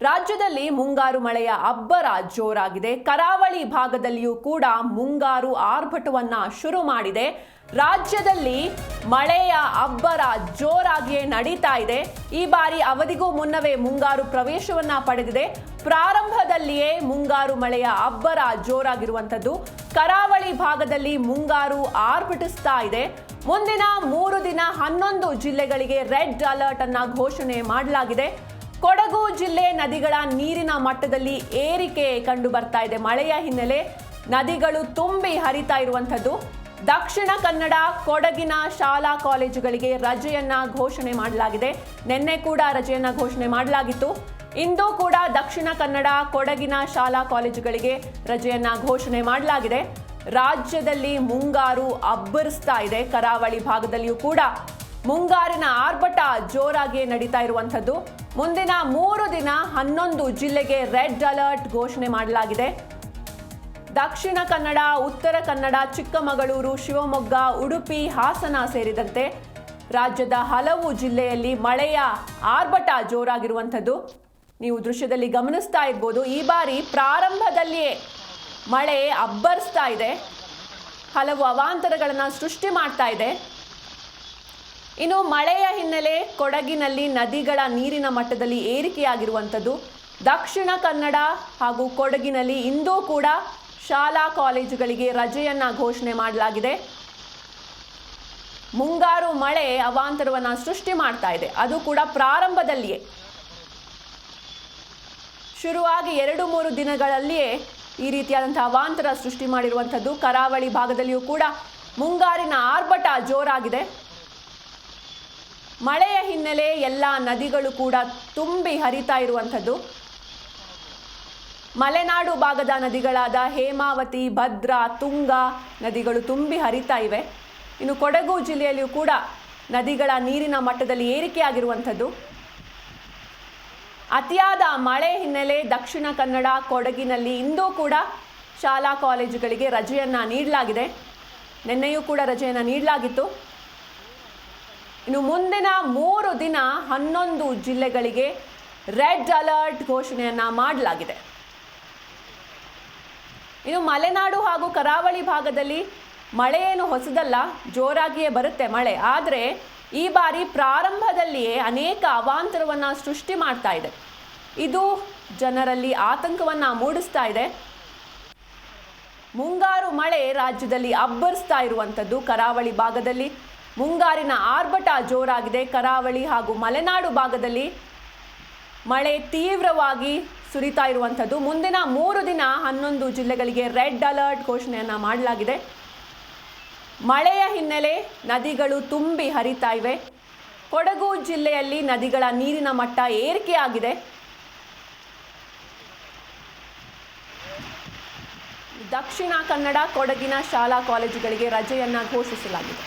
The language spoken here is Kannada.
ರಾಜ್ಯದಲ್ಲಿ ಮುಂಗಾರು ಮಳೆಯ ಅಬ್ಬರ ಜೋರಾಗಿದೆ. ಕರಾವಳಿ ಭಾಗದಲ್ಲಿಯೂ ಕೂಡ ಮುಂಗಾರು ಆರ್ಭಟವನ್ನ ಶುರು ಮಾಡಿದೆ. ರಾಜ್ಯದಲ್ಲಿ ಮಳೆಯ ಅಬ್ಬರ ಜೋರಾಗಿಯೇ ನಡೀತಾ ಇದೆ. ಈ ಬಾರಿ ಅವಧಿಗೂ ಮುನ್ನವೇ ಮುಂಗಾರು ಪ್ರವೇಶವನ್ನ ಪಡೆದಿದೆ. ಪ್ರಾರಂಭದಲ್ಲಿಯೇ ಮುಂಗಾರು ಮಳೆಯ ಅಬ್ಬರ ಜೋರಾಗಿರುವಂಥದ್ದು. ಕರಾವಳಿ ಭಾಗದಲ್ಲಿ ಮುಂಗಾರು ಆರ್ಭಟಿಸ್ತಾ ಇದೆ. ಮುಂದಿನ 3 ದಿನ 11 ಜಿಲ್ಲೆಗಳಿಗೆ ರೆಡ್ ಅಲರ್ಟ್ ಅನ್ನ ಘೋಷಣೆ ಮಾಡಲಾಗಿದೆ. ಕೊಡಗು ಜಿಲ್ಲೆ ನದಿಗಳ ನೀರಿನ ಮಟ್ಟದಲ್ಲಿ ಏರಿಕೆ ಕಂಡು ಬರ್ತಾ ಇದೆ. ಮಳೆಯ ಹಿನ್ನೆಲೆ ನದಿಗಳು ತುಂಬಿ ಹರಿತಾ ಇರುವಂಥದ್ದು. ದಕ್ಷಿಣ ಕನ್ನಡ ಕೊಡಗಿನ ಶಾಲಾ ಕಾಲೇಜುಗಳಿಗೆ ರಜೆಯನ್ನ ಘೋಷಣೆ ಮಾಡಲಾಗಿದೆ. ನಿನ್ನೆ ಕೂಡ ರಜೆಯನ್ನ ಘೋಷಣೆ ಮಾಡಲಾಗಿತ್ತು. ಇಂದು ಕೂಡ ದಕ್ಷಿಣ ಕನ್ನಡ ಕೊಡಗಿನ ಶಾಲಾ ಕಾಲೇಜುಗಳಿಗೆ ರಜೆಯನ್ನ ಘೋಷಣೆ ಮಾಡಲಾಗಿದೆ. ರಾಜ್ಯದಲ್ಲಿ ಮುಂಗಾರು ಅಬ್ಬರಿಸ್ತಾ ಇದೆ. ಕರಾವಳಿ ಭಾಗದಲ್ಲಿಯೂ ಕೂಡ ಮುಂಗಾರಿನ ಆರ್ಭಟ ಜೋರಾಗಿಯೇ ನಡೀತಾ ಇರುವಂಥದ್ದು. ಮುಂದಿನ 3 ದಿನ 11 ಜಿಲ್ಲೆಗೆ ರೆಡ್ ಅಲರ್ಟ್ ಘೋಷಣೆ ಮಾಡಲಾಗಿದೆ. ದಕ್ಷಿಣ ಕನ್ನಡ, ಉತ್ತರ ಕನ್ನಡ, ಚಿಕ್ಕಮಗಳೂರು, ಶಿವಮೊಗ್ಗ, ಉಡುಪಿ, ಹಾಸನ ಸೇರಿದಂತೆ ರಾಜ್ಯದ ಹಲವು ಜಿಲ್ಲೆಯಲ್ಲಿ ಮಳೆಯ ಆರ್ಭಟ ಜೋರಾಗಿರುವಂಥದ್ದು ನೀವು ದೃಶ್ಯದಲ್ಲಿ ಗಮನಿಸ್ತಾ ಇರ್ಬೋದು. ಈ ಬಾರಿ ಪ್ರಾರಂಭದಲ್ಲಿಯೇ ಮಳೆ ಅಬ್ಬರಿಸ್ತಾ ಇದೆ. ಹಲವು ಅವಾಂತರಗಳನ್ನು ಸೃಷ್ಟಿ ಮಾಡ್ತಾ ಇದೆ. ಇನ್ನು ಮಳೆಯ ಹಿನ್ನೆಲೆ ಕೊಡಗಿನಲ್ಲಿ ನದಿಗಳ ನೀರಿನ ಮಟ್ಟದಲ್ಲಿ ಏರಿಕೆಯಾಗಿರುವಂಥದ್ದು. ದಕ್ಷಿಣ ಕನ್ನಡ ಹಾಗೂ ಕೊಡಗಿನಲ್ಲಿ ಇಂದೂ ಕೂಡ ಶಾಲಾ ಕಾಲೇಜುಗಳಿಗೆ ರಜೆಯನ್ನ ಘೋಷಣೆ ಮಾಡಲಾಗಿದೆ. ಮುಂಗಾರು ಮಳೆ ಅವಾಂತರವನ್ನ ಸೃಷ್ಟಿ ಮಾಡ್ತಾ ಇದೆ. ಅದು ಕೂಡ ಪ್ರಾರಂಭದಲ್ಲಿಯೇ ಶುರುವಾಗಿ 2-3 ದಿನಗಳಲ್ಲಿಯೇ ಈ ರೀತಿಯಾದಂತಹ ಅವಾಂತರ ಸೃಷ್ಟಿ ಮಾಡಿರುವಂಥದ್ದು. ಕರಾವಳಿ ಭಾಗದಲ್ಲಿಯೂ ಕೂಡ ಮುಂಗಾರಿನ ಆರ್ಭಟ ಜೋರಾಗಿದೆ. ಮಳೆಯ ಹಿನ್ನೆಲೆ ಎಲ್ಲ ನದಿಗಳು ಕೂಡ ತುಂಬಿ ಹರಿತಾ ಇರುವಂಥದ್ದು. ಮಲೆನಾಡು ಭಾಗದ ನದಿಗಳಾದ ಹೇಮಾವತಿ, ಭದ್ರಾ, ತುಂಗ ನದಿಗಳು ತುಂಬಿ ಹರಿತಾ ಇವೆ. ಇನ್ನು ಕೊಡಗು ಜಿಲ್ಲೆಯಲ್ಲಿಯೂ ಕೂಡ ನದಿಗಳ ನೀರಿನ ಮಟ್ಟದಲ್ಲಿ ಏರಿಕೆಯಾಗಿರುವಂಥದ್ದು. ಅತಿಯಾದ ಮಳೆ ಹಿನ್ನೆಲೆ ದಕ್ಷಿಣ ಕನ್ನಡ ಕೊಡಗಿನಲ್ಲಿ ಇಂದೂ ಕೂಡ ಶಾಲಾ ಕಾಲೇಜುಗಳಿಗೆ ರಜೆಯನ್ನು ನೀಡಲಾಗಿದೆ. ನಿನ್ನೆಯೂ ಕೂಡ ರಜೆಯನ್ನು ನೀಡಲಾಗಿತ್ತು. ಇನ್ನು ಮುಂದಿನ 3 ದಿನ 11 ಜಿಲ್ಲೆಗಳಿಗೆ ರೆಡ್ ಅಲರ್ಟ್ ಘೋಷಣೆಯನ್ನ ಮಾಡಲಾಗಿದೆ. ಇನ್ನು ಮಲೆನಾಡು ಹಾಗೂ ಕರಾವಳಿ ಭಾಗದಲ್ಲಿ ಮಳೆ ಏನು ಹೊಸದಲ್ಲ, ಜೋರಾಗಿಯೇ ಬರುತ್ತೆ ಮಳೆ. ಆದರೆ ಈ ಬಾರಿ ಪ್ರಾರಂಭದಲ್ಲಿಯೇ ಅನೇಕ ಅವಾಂತರವನ್ನು ಸೃಷ್ಟಿ ಮಾಡ್ತಾ ಇದೆ. ಇದು ಜನರಲ್ಲಿ ಆತಂಕವನ್ನು ಮೂಡಿಸ್ತಾ ಇದೆ. ಮುಂಗಾರು ಮಳೆ ರಾಜ್ಯದಲ್ಲಿ ಅಬ್ಬರಿಸ್ತಾ ಇರುವಂಥದ್ದು. ಕರಾವಳಿ ಭಾಗದಲ್ಲಿ ಮುಂಗಾರಿನ ಆರ್ಭಟ ಜೋರಾಗಿದೆ. ಕರಾವಳಿ ಹಾಗೂ ಮಲೆನಾಡು ಭಾಗದಲ್ಲಿ ಮಳೆ ತೀವ್ರವಾಗಿ ಸುರಿತಾ ಇರುವಂಥದ್ದು. ಮುಂದಿನ 3 ದಿನ 11 ಜಿಲ್ಲೆಗಳಿಗೆ ರೆಡ್ ಅಲರ್ಟ್ ಘೋಷಣೆಯನ್ನು ಮಾಡಲಾಗಿದೆ. ಮಳೆಯ ಹಿನ್ನೆಲೆ ನದಿಗಳು ತುಂಬಿ ಹರಿತಾ ಇವೆ. ಕೊಡಗು ಜಿಲ್ಲೆಯಲ್ಲಿ ನದಿಗಳ ನೀರಿನ ಮಟ್ಟ ಏರಿಕೆಯಾಗಿದೆ. ದಕ್ಷಿಣ ಕನ್ನಡ ಕೊಡಗಿನ ಶಾಲಾ ಕಾಲೇಜುಗಳಿಗೆ ರಜೆಯನ್ನು ಘೋಷಿಸಲಾಗಿದೆ.